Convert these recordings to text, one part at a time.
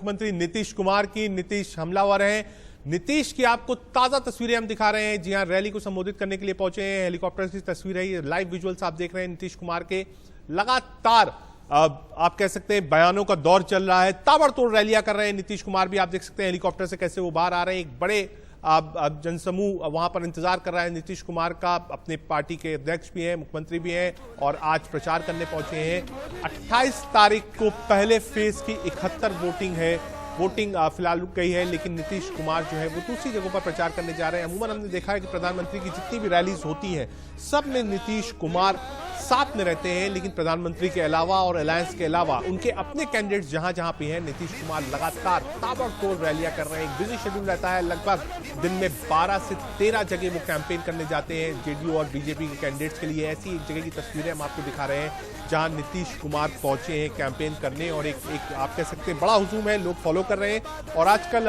मुख्यमंत्री नीतीश कुमार की। नीतीश हमलावर हैं। नीतीश की आपको ताजा तस्वीरें हम दिखा रहे हैं। जी हां, रैली को संबोधित करने के लिए पहुंचे हैं। हेलीकॉप्टर की तस्वीर है, ये लाइव विजुअल्स आप देख रहे हैं। नीतीश कुमार के लगातार आप कह सकते हैं बयानों का दौर चल रहा है। ताबड़तोड़ रैलियां कर रहे हैं नीतीश कुमार भी। आप देख सकते हैं हेलीकॉप्टर से कैसे वो बाहर आ रहे हैं। एक बड़े जनसमूह वहां पर इंतजार कर रहा है नीतीश कुमार का। अपने पार्टी के अध्यक्ष भी हैं, मुख्यमंत्री भी हैं और आज प्रचार करने पहुंचे हैं। 28 तारीख को पहले फेज की 71 वोटिंग है। वोटिंग फिलहाल रुक गई है, लेकिन नीतीश कुमार जो है वो दूसरी जगहों पर प्रचार करने जा रहे हैं। अमूमन हमने देखा है कि प्रधानमंत्री की जितनी भी रैलीज होती हैं सब में नीतीश कुमार साथ में रहते हैं, लेकिन प्रधानमंत्री के अलावा और अलायंस के अलावा उनके अपने कैंडिडेट्स जहां जहां पे हैं, नीतीश कुमार लगातार ताबड़तोड़ रैलियां कर रहे हैं। एक बिजी शेड्यूल रहता है। लगभग दिन में 12 से 13 जगह वो कैंपेन करने जाते हैं जेडीयू और बीजेपी के कैंडिडेट्स के लिए। ऐसी एक जगह की तस्वीरें हम आपको दिखा रहे हैं जहां नीतीश कुमार पहुंचे हैं कैंपेन करने, और एक आप कह सकते हैं बड़ा हुजूम है, लोग फॉलो कर रहे हैं। और आजकल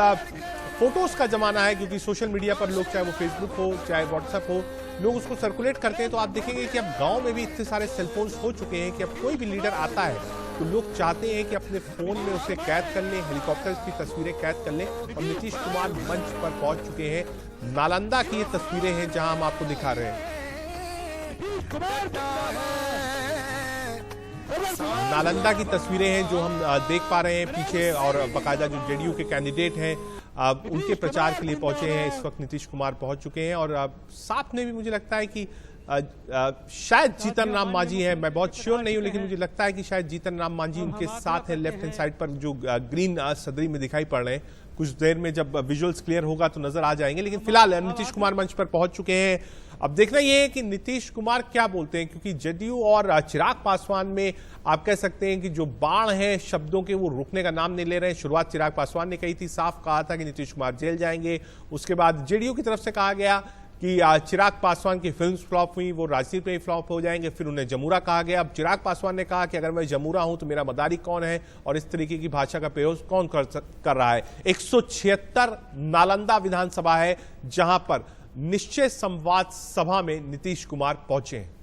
फोटोज का जमाना है, क्योंकि सोशल मीडिया पर लोग, चाहे वो फेसबुक हो चाहे व्हाट्सएप हो, लोग उसको सर्कुलेट करते हैं। तो आप देखेंगे कि अब गांव में भी इतने सारे सेलफोन्स हो चुके हैं कि अब कोई भी लीडर आता है तो लोग चाहते हैं कि अपने फोन में उसे कैद कर लें, हेलीकॉप्टर की तस्वीरें कैद कर लें। और नीतीश कुमार मंच पर पहुंच चुके हैं। नालंदा की ये तस्वीरें हैं जहां हम आपको दिखा रहे हैं। नालंदा की तस्वीरें हैं जो हम देख पा रहे हैं पीछे, और बाकायदा जो जेडीयू के कैंडिडेट हैं उनके प्रचार के लिए पहुंचे हैं। इस वक्त नीतीश कुमार पहुंच चुके हैं और साथ में भी मुझे लगता है कि शायद जीतन राम मांझी है, मैं बहुत श्योर नहीं हूं, लेकिन मुझे लगता है कि शायद जीतन राम मांझी उनके साथ है। लेफ्ट हैंड साइड पर जो ग्रीन सदरी में दिखाई पड़ रहे हैं, कुछ देर में जब विजुअल्स क्लियर होगा तो नजर आ जाएंगे। लेकिन फिलहाल नीतीश कुमार मंच पर पहुंच चुके हैं। अब देखना यह है कि नीतीश कुमार क्या बोलते हैं, क्योंकि जदयू और चिराग पासवान में आप कह सकते हैं कि जो बाढ़ है शब्दों के, वो रुकने का नाम नहीं ले रहे हैं। शुरुआत चिराग पासवान ने कही थी, साफ कहा था कि नीतीश कुमार जेल जाएंगे। उसके बाद जेडीयू की तरफ से कहा गया कि चिराग पासवान की फिल्म्स फ्लॉप हुई, वो राजनीति में फ्लॉप हो जाएंगे। फिर उन्हें जमूरा कहा गया। अब चिराग पासवान ने कहा कि अगर मैं जमूरा हूं तो मेरा मदारी कौन है, और इस तरीके की भाषा का प्रयोग कौन कर रहा है। 176 नालंदा विधानसभा है जहां पर निश्चय संवाद सभा में नीतीश कुमार पहुंचे हैं।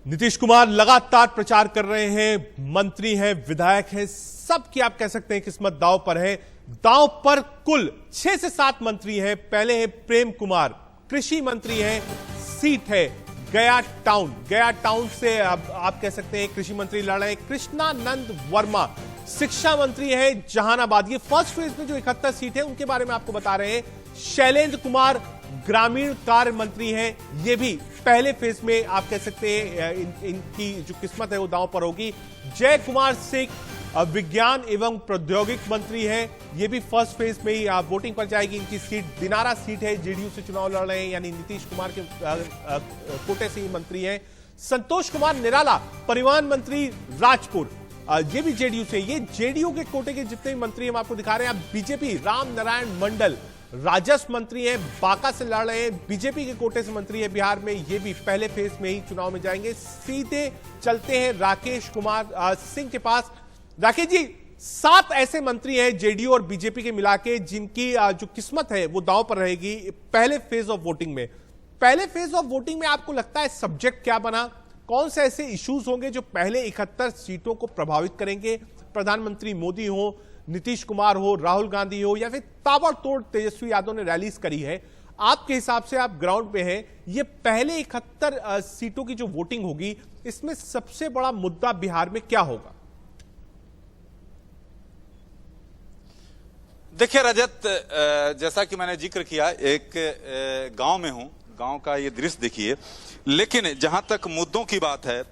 नीतीश कुमार लगातार प्रचार कर रहे हैं। मंत्री हैं, विधायक हैं, सबकी आप कह सकते हैं किस्मत दांव पर है। दांव पर कुल 6 से 7 मंत्री हैं। पहले है प्रेम कुमार, कृषि मंत्री हैं। सीट है गया टाउन। गया टाउन से आप कह सकते हैं कृषि मंत्री लड़ रहे हैं कृष्णानंद वर्मा। शिक्षा मंत्री है जहानाबाद। ये फर्स्ट फेज में जो 71 सीट है उनके बारे में आपको बता रहे हैं। शैलेंद्र कुमार ग्रामीण कार्य मंत्री हैं। ये भी पहले फेज में आप कह सकते हैं इनकी जो किस्मत है वो दांव पर होगी। जय कुमार सिंह विज्ञान एवं प्रौद्योगिक मंत्री हैं। ये भी फर्स्ट फेज में ही वोटिंग पर जाएगी। इनकी सीट दिनारा सीट है, जेडीयू से चुनाव लड़ रहे हैं, यानी नीतीश कुमार के कोटे से ही मंत्री हैं। संतोष कुमार निराला परिवहन मंत्री राजपुर, ये भी जेडीयू से। ये जेडीयू के कोटे के जितने भी मंत्री हम आपको दिखा रहे हैं। बीजेपी राम नारायण मंडल राजस्व मंत्री हैं, बांका से लड़ रहे हैं। बीजेपी के कोटे से मंत्री है बिहार में, ये भी पहले फेज में ही चुनाव में जाएंगे। सीधे चलते हैं राकेश कुमार सिंह के पास। राकेश जी, 7 ऐसे मंत्री हैं जेडीयू और बीजेपी के मिला के जिनकी जो किस्मत है वो दांव पर रहेगी पहले फेज ऑफ वोटिंग में। पहले फेज ऑफ वोटिंग में आपको लगता है सब्जेक्ट क्या बना? कौन से ऐसे इश्यूज होंगे जो पहले 71 सीटों को प्रभावित करेंगे? प्रधानमंत्री मोदी हो, नीतीश कुमार हो, राहुल गांधी हो, या फिर ताबड़तोड़ तेजस्वी यादव ने रैलीज करी है। आपके हिसाब से आप ग्राउंड पे हैं, ये पहले 71 सीटों की जो वोटिंग होगी इसमें सबसे बड़ा मुद्दा बिहार में क्या होगा? देखिए रजत, जैसा कि मैंने जिक्र किया, एक गांव में हूं, गांव का ये दृश्य देखिए। लेकिन जहां तक मुद्दों की बात है,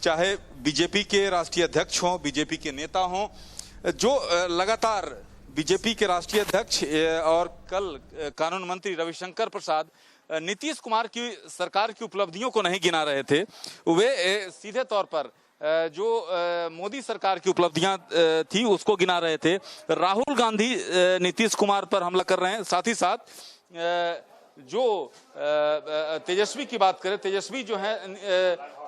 चाहे बीजेपी के राष्ट्रीय अध्यक्ष हों, बीजेपी के नेता हों, जो लगातार बीजेपी के राष्ट्रीय अध्यक्ष और कल कानून मंत्री रविशंकर प्रसाद नीतीश कुमार की सरकार की उपलब्धियों को नहीं गिना रहे थे, वे सीधे तौर पर जो मोदी सरकार की उपलब्धियां थी उसको गिना रहे थे। राहुल गांधी नीतीश कुमार पर हमला कर रहे हैं। साथ ही साथ जो तेजस्वी की बात करें, तेजस्वी जो है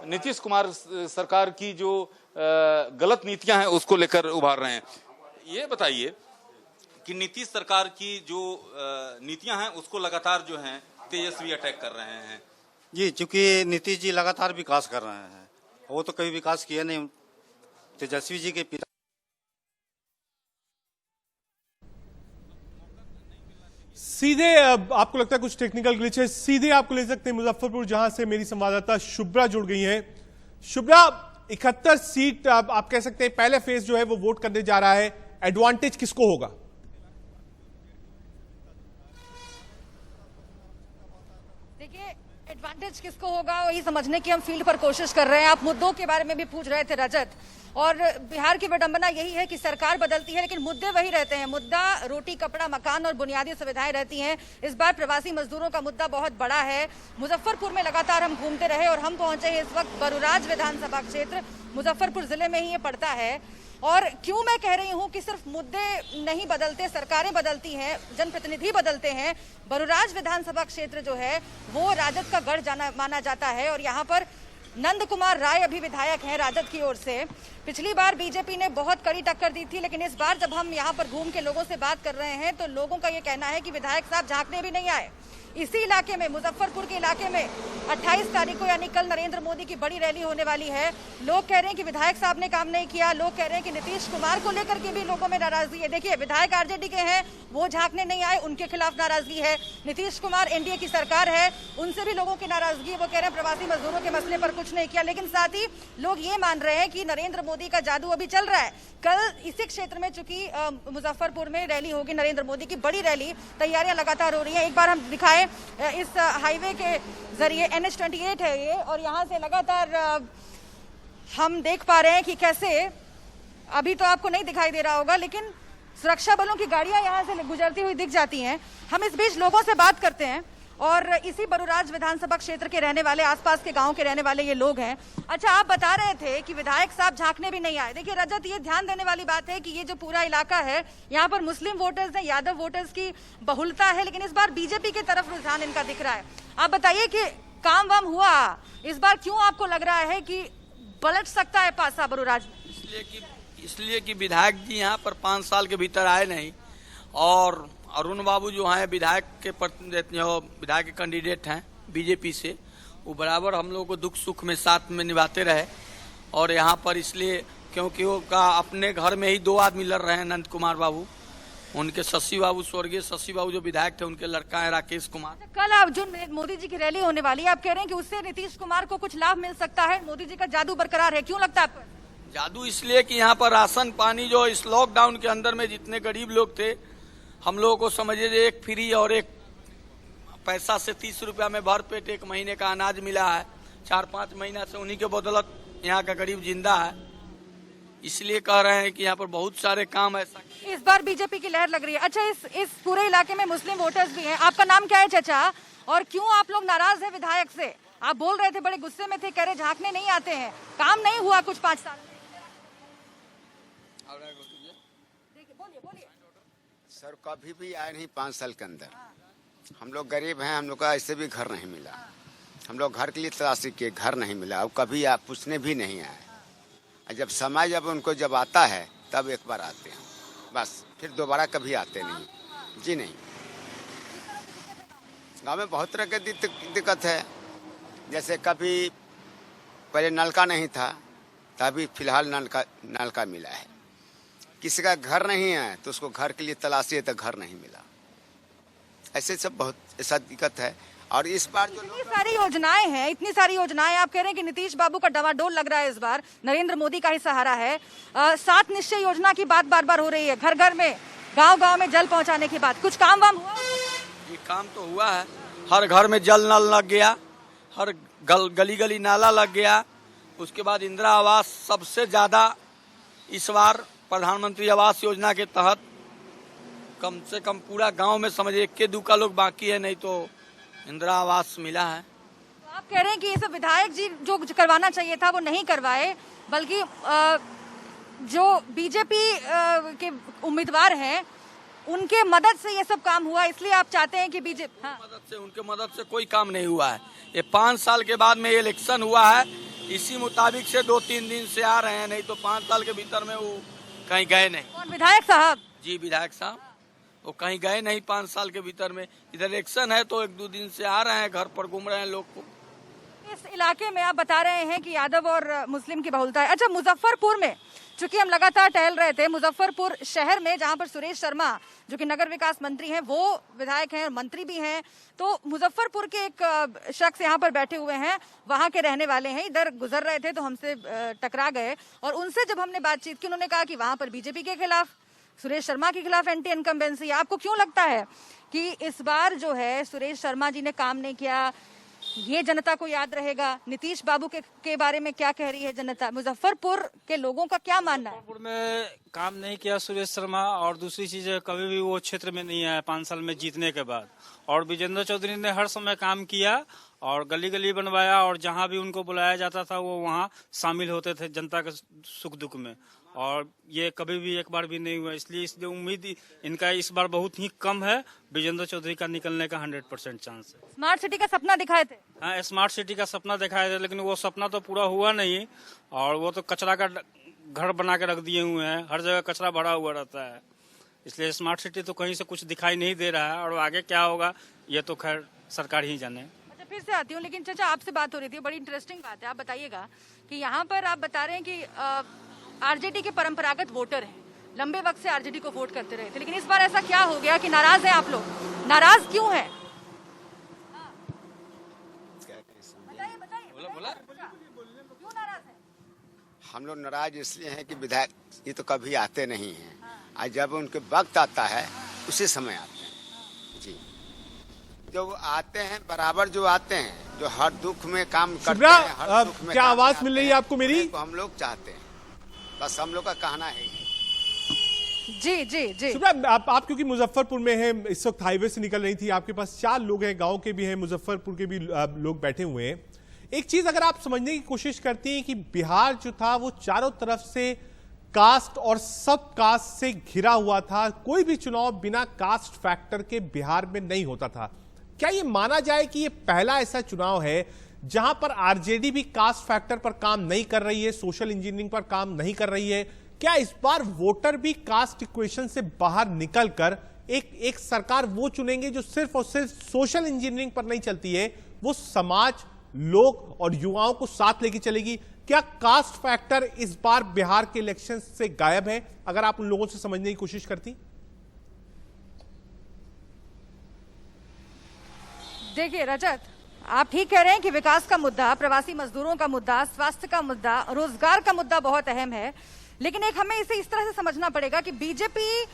नीतीश कुमार सरकार की जो गलत नीतियां हैं उसको लेकर उभार रहे हैं। ये बताइए कि नीतीश सरकार की जो नीतियां हैं उसको लगातार जो हैं तेजस्वी अटैक कर रहे हैं। जी, चूंकि नीतीश जी लगातार विकास कर रहे हैं, वो तो कभी विकास किया नहीं। तेजस्वी जी के पिता सीधे आपको लगता है कुछ टेक्निकल ग्लिच है, सीधे आपको ले सकते हैं मुजफ्फरपुर, जहां से मेरी संवाददाता शुभ्रा जुड़ गई है। शुभ्रा, 71 सीट आप कह सकते हैं पहले फेज जो है वो वोट करने जा रहा है, एडवांटेज किसको होगा? देखिए, एडवांटेज किसको होगा वही समझने की हम फील्ड पर कोशिश कर रहे हैं। आप मुद्दों के बारे में भी पूछ रहे थे रजत, और बिहार की विडंबना यही है कि सरकार बदलती है लेकिन मुद्दे वही रहते हैं। मुद्दा रोटी कपड़ा मकान और बुनियादी सुविधाएं रहती हैं। इस बार प्रवासी मजदूरों का मुद्दा बहुत बड़ा है। मुजफ्फरपुर में लगातार हम घूमते रहे और हम पहुंचे हैं इस वक्त बरुराज विधानसभा क्षेत्र, मुजफ्फरपुर जिले में ही ये पड़ता है। और क्यों मैं कह रही हूं कि सिर्फ मुद्दे नहीं बदलते, सरकारें बदलती हैं, जनप्रतिनिधि बदलते हैं। बरुराज विधानसभा क्षेत्र जो है वो राजद का गढ़ माना जाता है और यहाँ पर नंद कुमार राय अभी विधायक हैं राजद की ओर से। पिछली बार बीजेपी ने बहुत कड़ी टक्कर दी थी, लेकिन इस बार जब हम यहाँ पर घूम के लोगों से बात कर रहे हैं तो लोगों का ये कहना है कि विधायक साहब झांकने भी नहीं आए। इसी इलाके में, मुजफ्फरपुर के इलाके में 28 तारीख को यानी कल नरेंद्र मोदी की बड़ी रैली होने वाली है। लोग कह रहे हैं कि विधायक साहब ने काम नहीं किया। लोग कह रहे हैं कि नीतीश कुमार को लेकर के भी लोगों में नाराजगी है। देखिए, विधायक आरजेडी के हैं, वो झांकने नहीं आए, उनके खिलाफ नाराजगी है। नीतीश कुमार एनडीए की सरकार है, उनसे भी लोगों की नाराजगी है। वो कह रहे हैं प्रवासी मजदूरों के मसले पर कुछ नहीं किया। लेकिन साथ ही लोग ये मान रहे हैं कि नरेंद्र मोदी का जादू अभी चल रहा है। कल इसी क्षेत्र में चूंकि मुजफ्फरपुर में रैली होगी नरेंद्र मोदी की बड़ी रैली, तैयारियां लगातार हो रही है। एक बार हम दिखाएं, इस हाईवे के जरिए NH-28 है ये, और यहाँ से लगातार हम देख पा रहे हैं कि कैसे, अभी तो आपको नहीं दिखाई दे रहा होगा लेकिन सुरक्षा बलों की गाड़ियां यहाँ से गुजरती हुई दिख जाती हैं। हम इस बीच लोगों से बात करते हैं और इसी बरुराज विधानसभा क्षेत्र के रहने वाले, आसपास के गांव के रहने वाले ये लोग हैं। अच्छा, आप बता रहे थे कि विधायक साहब झांकने भी नहीं आए। देखिए रजत, ये ध्यान देने वाली बात है कि ये जो पूरा इलाका है यहाँ पर मुस्लिम वोटर्स हैं, यादव वोटर्स की बहुलता है, लेकिन इस बार बीजेपी की तरफ रुझान इनका दिख रहा है। आप बताइए कि काम वाम हुआ इस बार, क्यों आपको लग रहा है कि पलट सकता है पासा बरुराज? इसलिए कि विधायक जी यहाँ पर 5 साल के भीतर आए नहीं, और अरुण बाबू जो हैं विधायक के विधायक के कैंडिडेट हैं बीजेपी से, वो बराबर हम लोगों को दुख सुख में साथ में निभाते रहे। और यहाँ पर इसलिए क्योंकि वो का अपने घर में ही 2 आदमी लड़ रहे हैं, नंद कुमार बाबू, उनके शशि बाबू, स्वर्गीय शशि बाबू जो विधायक थे, उनके लड़का है राकेश कुमार। कल आप जो मोदी जी की रैली होने वाली है, आप कह रहे हैं कि उससे नीतीश कुमार को कुछ लाभ मिल सकता है, मोदी जी का जादू बरकरार है, क्यों लगता है आपको? जादू इसलिए कि यहाँ पर राशन पानी जो इस लॉकडाउन के अंदर में जितने गरीब लोग थे, हम लोगों को समझिए एक फ्री और एक पैसा से 30 रुपया में भर पेट 1 महीने का अनाज मिला है। 4-5 महीना से उन्हीं के बदौलत यहाँ का गरीब जिंदा है। इसलिए कह रहे हैं कि यहाँ पर बहुत सारे काम ऐसा। इस बार बीजेपी की लहर लग रही है। अच्छा, इस पूरे इलाके में मुस्लिम वोटर्स भी हैं। आपका नाम क्या है चाचा, और क्यों आप लोग नाराज हैं विधायक से? आप बोल रहे थे, बड़े गुस्से में थे, कह रहे झांकने नहीं आते हैं, काम नहीं हुआ कुछ 5 साल में। सर कभी भी आए नहीं 5 साल के अंदर। हम लोग गरीब हैं, हम लोग का ऐसे भी घर नहीं मिला। हम लोग घर के लिए तलाशी किए, घर नहीं मिला। अब कभी आप पूछने भी नहीं आए। जब समय जब उनको जब आता है तब एक बार आते हैं, बस फिर दोबारा कभी आते नहीं। जी नहीं, गांव में बहुत तरह की दिक्कत है। जैसे कभी पहले नलका नहीं था, तभी फिलहाल नलका मिला है। किसी का घर नहीं है तो उसको घर के लिए तलाशी है तो घर नहीं मिला। ऐसे सब बहुत ऐसा दिक्कत है। और इस बार जो इतनी सारी योजनाएं हैं, इतनी सारी योजनाएं, आप कह रहे हैं कि नीतीश बाबू का डवाडोल लग रहा है इस बार, नरेंद्र मोदी का ही सहारा है। 7 निश्चय योजना की बात बार बार हो रही है, घर घर में, गांव गांव में जल पहुंचाने की बात। कुछ काम वाम हुआ? ये काम तो हुआ है, हर घर में जल नल लग गया, हर गली गली नाला लग गया। उसके बाद इंदिरा आवास सबसे ज्यादा इस बार प्रधानमंत्री आवास योजना के तहत कम से कम पूरा गांव में समझिए 1-2 का लोग बाकी है, नहीं तो इंदिरा आवास मिला है। तो आप कह रहे हैं कि ये सब विधायक जी जो करवाना चाहिए था वो नहीं करवाए, बल्कि जो बीजेपी के उम्मीदवार हैं उनके मदद से ये सब काम हुआ, इसलिए आप चाहते हैं कि बीजेपी उनके मदद से कोई काम नहीं हुआ है। ये 5 साल के बाद में इलेक्शन हुआ है, इसी मुताबिक से 2-3 दिन से आ रहे हैं, नहीं तो 5 साल के भीतर में वो कहीं गए नहीं। कौन, विधायक साहब? जी विधायक साहब, वो कहीं गए नहीं 5 साल के भीतर में। इधर इलेक्शन है तो 1-2 दिन से आ रहे हैं, घर पर घूम रहे हैं लोग को। इस इलाके में आप बता रहे हैं कि यादव और मुस्लिम की बहुलता है। अच्छा, मुजफ्फरपुर में चूंकि हम लगातार टहल रहे थे, मुजफ्फरपुर शहर में जहां पर सुरेश शर्मा जो कि नगर विकास मंत्री हैं वो विधायक हैं और मंत्री भी हैं, तो मुजफ्फरपुर के एक शख्स यहाँ पर बैठे हुए हैं, वहां के रहने वाले हैं, इधर गुजर रहे थे तो हमसे टकरा गए और उनसे जब हमने बातचीत की उन्होंने कहा कि वहां पर बीजेपी के खिलाफ, सुरेश शर्मा के खिलाफ एंटी इनकम्बेंसी। आपको क्यों लगता है कि इस बार जो है सुरेश शर्मा जी ने काम नहीं किया, ये जनता को याद रहेगा? नीतीश बाबू के बारे में क्या कह रही है जनता? मुजफ्फरपुर के लोगों का क्या मानना है? मुजफ्फरपुर में काम नहीं किया सुरेश शर्मा, और दूसरी चीज है कभी भी वो क्षेत्र में नहीं आया 5 साल में जीतने के बाद। और विजेंद्र चौधरी ने हर समय काम किया और गली गली बनवाया, और जहां भी उनको बुलाया जाता था वो वहां शामिल होते थे जनता के सुख दुख में, और ये कभी भी एक बार भी नहीं हुआ। इसलिए उम्मीद इनका इस बार बहुत ही कम है। विजेंद्र चौधरी का निकलने का 100% चांस है। स्मार्ट सिटी का सपना दिखाए थे? हाँ, स्मार्ट सिटी का सपना दिखाए थे, लेकिन वो सपना तो पूरा हुआ नहीं, और वो तो कचरा का घर बना के रख दिए हुए हैं, हर जगह कचरा भरा हुआ रहता है। इसलिए स्मार्ट सिटी तो कहीं से कुछ दिखाई नहीं दे रहा है, और आगे क्या होगा ये तो खैर सरकार ही जाने। अच्छा, फिर से आती हूँ, लेकिन चाचा आपसे बात हो रही थी, बड़ी इंटरेस्टिंग बात है। आप बताइएगा कि यहाँ पर आप बता रहे हैं कि आरजेडी के परंपरागत वोटर हैं, लंबे वक्त से आरजेडी को वोट करते रहे थे, लेकिन इस बार ऐसा क्या हो गया कि नाराज हैं आप लोग? नाराज क्यों हैं? क्यों नाराज हैं? हम लोग नाराज इसलिए हैं कि विधायक ये तो कभी आते नहीं हैं, आज जब उनके वक्त आता है उसी समय आते हैं जी। जो आते हैं बराबर, जो आते हैं, जो हर दुख में काम करते हैं, हर दुख में क्या काम आवाज करते मिल रही है हैं, आपको मेरी? उन्हीं को हम लोग चाहते हैं, बस हम लोग का कहना है। जी जी जी। शुभ्रा, आप क्योंकि मुजफ्फरपुर में हैं, इस वक्त हाईवे से निकल रही थी, आपके पास 4 लोग हैं, गांव के भी हैं, मुजफ्फरपुर के भी लोग बैठे हुए हैं। एक चीज अगर आप समझने की कोशिश करती हैं कि बिहार जो था वो चारों तरफ से कास्ट और सब कास्ट से घिरा हुआ था, कोई भी चुनाव बिना कास्ट फैक्टर के बिहार में नहीं होता था। क्या ये माना जाए कि ये पहला ऐसा चुनाव है जहां पर आरजेडी भी कास्ट फैक्टर पर काम नहीं कर रही है, सोशल इंजीनियरिंग पर काम नहीं कर रही है? क्या इस बार वोटर भी कास्ट इक्वेशन से बाहर निकलकर एक सरकार वो चुनेंगे जो सिर्फ और सिर्फ सोशल इंजीनियरिंग पर नहीं चलती है, वो समाज, लोग और युवाओं को साथ लेके चलेगी? क्या कास्ट फैक्टर इस बार बिहार के इलेक्शन से गायब है, अगर आप उन लोगों से समझने की कोशिश करती? देखिए रजत, आप ठीक कह रहे हैं कि विकास का मुद्दा, प्रवासी मजदूरों का मुद्दा, स्वास्थ्य का मुद्दा, रोजगार का मुद्दा बहुत अहम है, लेकिन एक हमें इसे इस तरह से समझना पड़ेगा कि बीजेपी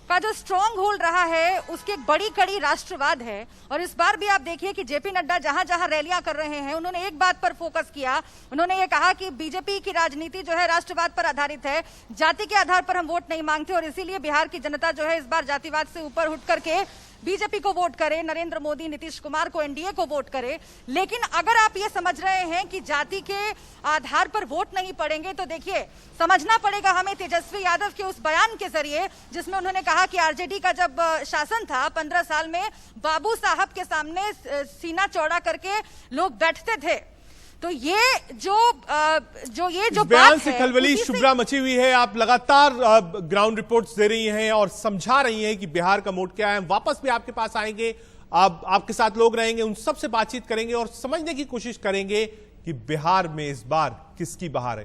का जो स्ट्रॉन्ग होल्ड रहा है उसकी एक बड़ी कड़ी राष्ट्रवाद है। और इस बार भी आप देखिए कि जेपी नड्डा जहां जहां रैलियां कर रहे हैं उन्होंने एक बात पर फोकस किया, उन्होंने ये कहा कि बीजेपी की राजनीति जो है राष्ट्रवाद पर आधारित है, जाति के आधार पर हम वोट नहीं मांगते, और इसीलिए बिहार की जनता जो है इस बार जातिवाद से ऊपर उठ करके बीजेपी को वोट करे, नरेंद्र मोदी, नीतीश कुमार को, एनडीए को वोट करे। लेकिन अगर आप ये समझ रहे हैं कि जाति के आधार पर वोट नहीं पड़ेंगे, तो देखिए समझना पड़ेगा हमें तेजस्वी यादव के उस बयान के जरिए जिसमें उन्होंने कहा कि आरजेडी का जब शासन था 15 साल में, बाबू साहब के सामने सीना चौड़ा करके लोग बैठते थे। तो ये जो बयान से खलबली शुभ्रा मची हुई है। आप लगातार ग्राउंड रिपोर्ट्स दे रही हैं और समझा रही हैं कि बिहार का मोड क्या है। वापस भी आपके पास आएंगे, आपके साथ लोग रहेंगे, उन सब से बातचीत करेंगे और समझने की कोशिश करेंगे कि बिहार में इस बार किसकी बहार है।